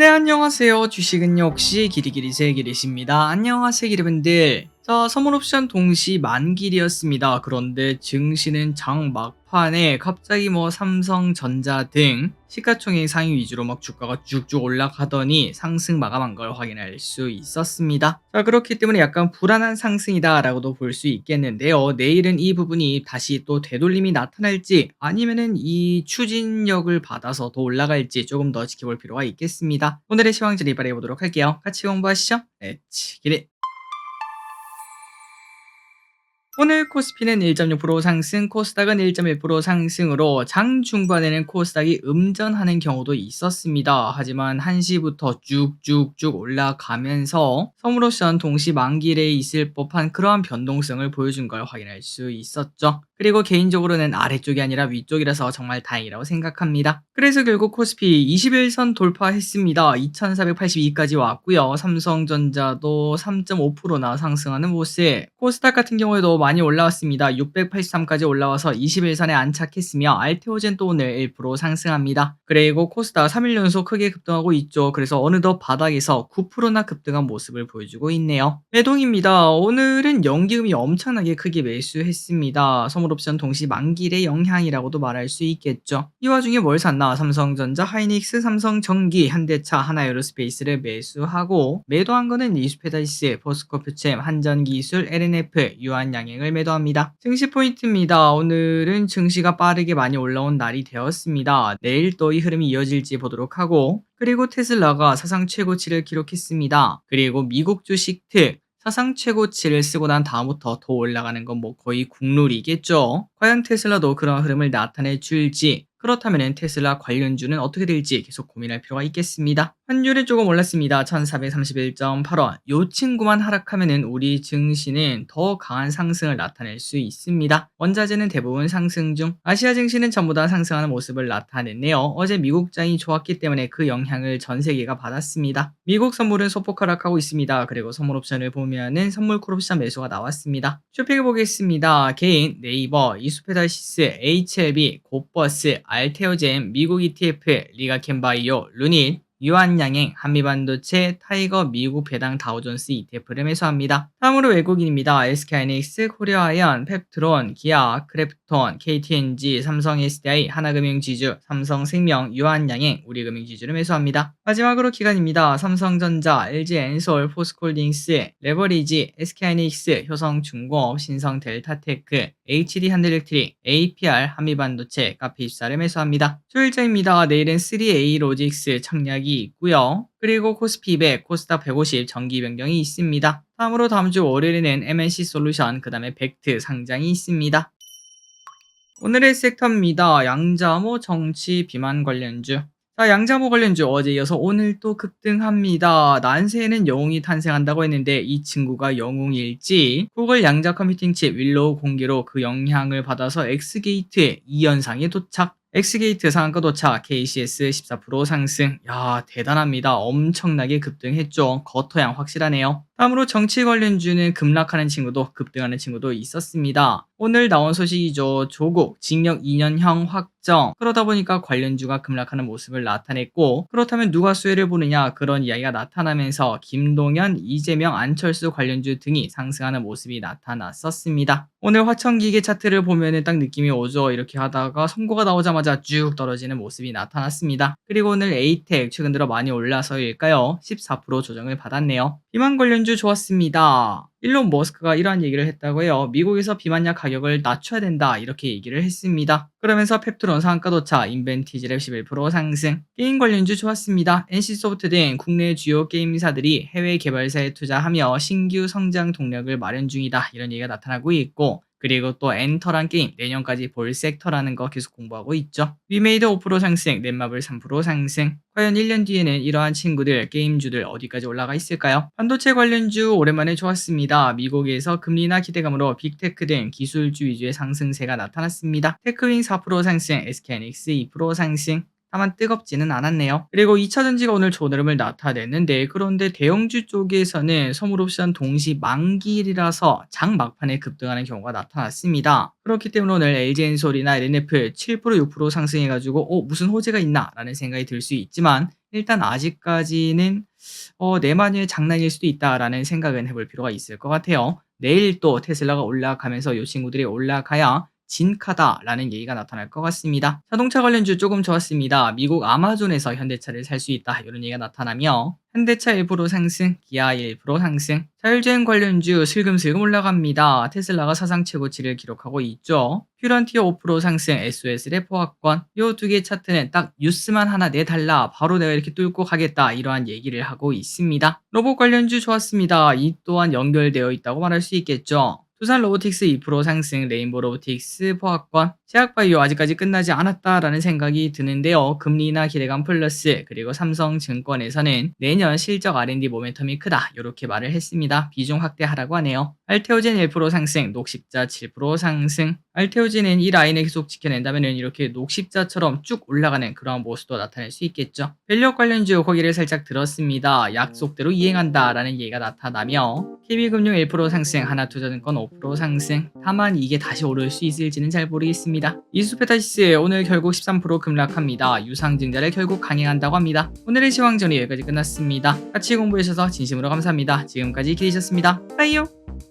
네, 안녕하세요. 주식은 역시 기리기리세 기리십니다. 안녕하세요, 기리분들. 자, 선물 옵션 동시 만길이었습니다. 그런데 증시는 장 막판에 갑자기 삼성전자 등 시가총액 상위 위주로 주가가 쭉쭉 올라가더니 상승 마감한 걸 확인할 수 있었습니다. 자, 그렇기 때문에 약간 불안한 상승이다라고도 볼 수 있겠는데요. 내일은 이 부분이 다시 또 되돌림이 나타날지 아니면은 이 추진력을 받아서 더 올라갈지 조금 더 지켜볼 필요가 있겠습니다. 오늘의 시황지 리발해 보도록 할게요. 같이 공부하시죠. 렛츠 기릿. 오늘 코스피는 1.6% 상승, 코스닥은 1.1% 상승으로 장 중반에는 코스닥이 음전하는 경우도 있었습니다. 하지만 1시부터 쭉쭉쭉 올라가면서 선물옵션 동시 만길에 있을 법한 그러한 변동성을 보여준 걸 확인할 수 있었죠. 그리고 개인적으로는 아래쪽이 아니라 위쪽이라서 정말 다행이라고 생각합니다. 그래서 결국 코스피 21선 돌파했습니다. 2482까지 왔고요. 삼성전자도 3.5%나 상승하는 모습. 코스닥 같은 경우에도 많이 올라왔습니다. 683까지 올라와서 21선에 안착했으며 알테오젠 또 오늘 1% 상승합니다. 그리고 코스닥 3일 연속 크게 급등하고 있죠. 그래서 어느덧 바닥에서 9%나 급등한 모습을 보여주고 있네요. 매동입니다. 오늘은 연기금이 엄청나게 크게 매수했습니다. 선물옵션 동시 만길의 영향이라고도 말할 수 있겠죠. 이 와중에 뭘 샀나? 삼성전자, 하이닉스, 삼성전기, 현대차, 하나에어로스페이스를 매수하고 매도한 거는 이수페다이스, 포스코프챔, 한전기술, LNF, 유한양행을 매도합니다. 증시 포인트입니다. 오늘은 증시가 빠르게 많이 올라온 날이 되었습니다. 내일 또 이 흐름이 이어질지 보도록 하고, 그리고 테슬라가 사상 최고치를 기록했습니다. 그리고 미국 주식 특 사상 최고치를 쓰고 난 다음부터 더 올라가는 건 거의 국룰이겠죠. 과연 테슬라도 그런 흐름을 나타내 줄지, 그렇다면 테슬라 관련주는 어떻게 될지 계속 고민할 필요가 있겠습니다. 환율이 조금 올랐습니다. 1431.8원. 요 친구만 하락하면은 우리 증시는 더 강한 상승을 나타낼 수 있습니다. 원자재는 대부분 상승 중. 아시아 증시는 전부 다 상승하는 모습을 나타냈네요. 어제 미국장이 좋았기 때문에 그 영향을 전 세계가 받았습니다. 미국 선물은 소폭 하락하고 있습니다. 그리고 선물 옵션을 보면은 선물 콜옵션 매수가 나왔습니다. 쇼핑해 보겠습니다. 개인, 네이버, 이수페달시스, HLB, 곧버스, 알테오젠, 미국 ETF, 리가캔바이오, 루닛, 유한양행, 한미반도체, 타이거, 미국 배당 다우존스 ETF를 매수합니다. 다음으로 외국인입니다. SK하이닉스, 코리아아이언, 펩트론, 기아, 크래프톤, KTNG, 삼성 SDI, 하나금융지주, 삼성생명, 유한양행, 우리금융지주를 매수합니다. 마지막으로 기관입니다. 삼성전자, LG엔솔, 포스콜딩스, 레버리지, SK하이닉스, 효성중공업, 신성델타테크, HD현대일렉트릭, APR, 한미반도체, 카페24를 매수합니다. 수요일장입니다. 내일은 3A 로직스, 청약이 있고요. 그리고 코스피 100, 코스닥 150 정기 변경이 있습니다. 다음으로 다음 주 월요일에는 MNC 솔루션, 그 다음에 벡트 상장이 있습니다. 오늘의 섹터입니다. 양자모, 정치, 비만 관련주. 자, 양자모 관련주 어제 이어서 오늘 또 급등합니다. 난세에는 영웅이 탄생한다고 했는데 이 친구가 영웅일지, 구글 양자 컴퓨팅 칩 윌로우 공개로 그 영향을 받아서 엑스게이트의 2연상에 도착. 엑스게이트 상한가 도착, KCS 14% 상승. 야, 대단합니다. 엄청나게 급등했죠. 겉토양 확실하네요. 다음으로 정치 관련주는 급락하는 친구도 급등하는 친구도 있었습니다. 오늘 나온 소식이죠. 조국 징역 2년형 확정. 그러다 보니까 관련주가 급락하는 모습을 나타냈고, 그렇다면 누가 수혜를 보느냐, 그런 이야기가 나타나면서 김동연, 이재명, 안철수 관련주 등이 상승하는 모습이 나타났었습니다. 오늘 화천기계 차트를 보면은 딱 느낌이 오죠. 이렇게 하다가 선고가 나오자마자 쭉 떨어지는 모습이 나타났습니다. 그리고 오늘 에이텍 최근 들어 많이 올라서일까요? 14% 조정을 받았네요. 비만 관련주 좋았습니다. 일론 머스크가 이러한 얘기를 했다고 해요. 미국에서 비만약 가격을 낮춰야 된다, 이렇게 얘기를 했습니다. 그러면서 펩트론 상한가 도착, 인벤티지랩 11% 상승. 게임 관련주 좋았습니다. NC소프트 등 국내 주요 게임사들이 해외 개발사에 투자하며 신규 성장 동력을 마련 중이다, 이런 얘기가 나타나고 있고, 그리고 또 엔터란 게임 내년까지 볼 섹터라는 거 계속 공부하고 있죠. 위메이드 5% 상승, 넷마블 3% 상승. 과연 1년 뒤에는 이러한 친구들, 게임주들 어디까지 올라가 있을까요? 반도체 관련주 오랜만에 좋았습니다. 미국에서 금리나 기대감으로 빅테크 등 기술주 위주의 상승세가 나타났습니다. 테크윙 4% 상승, SK하이닉스 2% 상승. 다만 뜨겁지는 않았네요. 그리고 2차전지가 오늘 좋은 흐름을 나타냈는데, 그런데 대형주 쪽에서는 선물옵션 동시 만기일이라서 장 막판에 급등하는 경우가 나타났습니다. 그렇기 때문에 오늘 LG엔솔이나 LNF 7% 6% 상승해가지고 무슨 호재가 있나 라는 생각이 들 수 있지만, 일단 아직까지는 내만의 장난일 수도 있다라는 생각은 해볼 필요가 있을 것 같아요. 내일 또 테슬라가 올라가면서 이 친구들이 올라가야 진카다라는 얘기가 나타날 것 같습니다. 자동차 관련주 조금 좋았습니다. 미국 아마존에서 현대차를 살 수 있다 이런 얘기가 나타나며 현대차 1% 상승, 기아 1% 상승, 자율주행 관련주 슬금슬금 올라갑니다. 테슬라가 사상 최고치를 기록하고 있죠. 퓨런티어 5% 상승, SOS 레포화권 요 두 개 차트는 딱 뉴스만 하나 내달라 바로 내가 이렇게 뚫고 가겠다 이러한 얘기를 하고 있습니다. 로봇 관련주 좋았습니다. 이 또한 연결되어 있다고 말할 수 있겠죠. 두산 로보틱스 2% 상승, 레인보 로보틱스 포화권, 제약바이오 아직까지 끝나지 않았다라는 생각이 드는데요. 금리나 기대감 플러스 그리고 삼성증권에서는 내년 실적 R&D 모멘텀이 크다 이렇게 말을 했습니다. 비중 확대하라고 하네요. 알테오젠 1% 상승, 녹십자 7% 상승. 알테오젠은 이 라인을 계속 지켜낸다면 이렇게 녹십자처럼 쭉 올라가는 그런 모습도 나타낼 수 있겠죠. 밸류업 관련주 고기를 살짝 들었습니다. 약속대로 이행한다라는 얘기가 나타나며 KB금융 1% 상승, 하나투자증권 5% 상승. 다만 이게 다시 오를 수 있을지는 잘 모르겠습니다. 이수페타시스 오늘 결국 13% 급락합니다. 유상증자를 결국 강행한다고 합니다. 오늘의 시황전이 여기까지 끝났습니다. 같이 공부해주셔서 진심으로 감사합니다. 지금까지 기대셨습니다. 빠이요.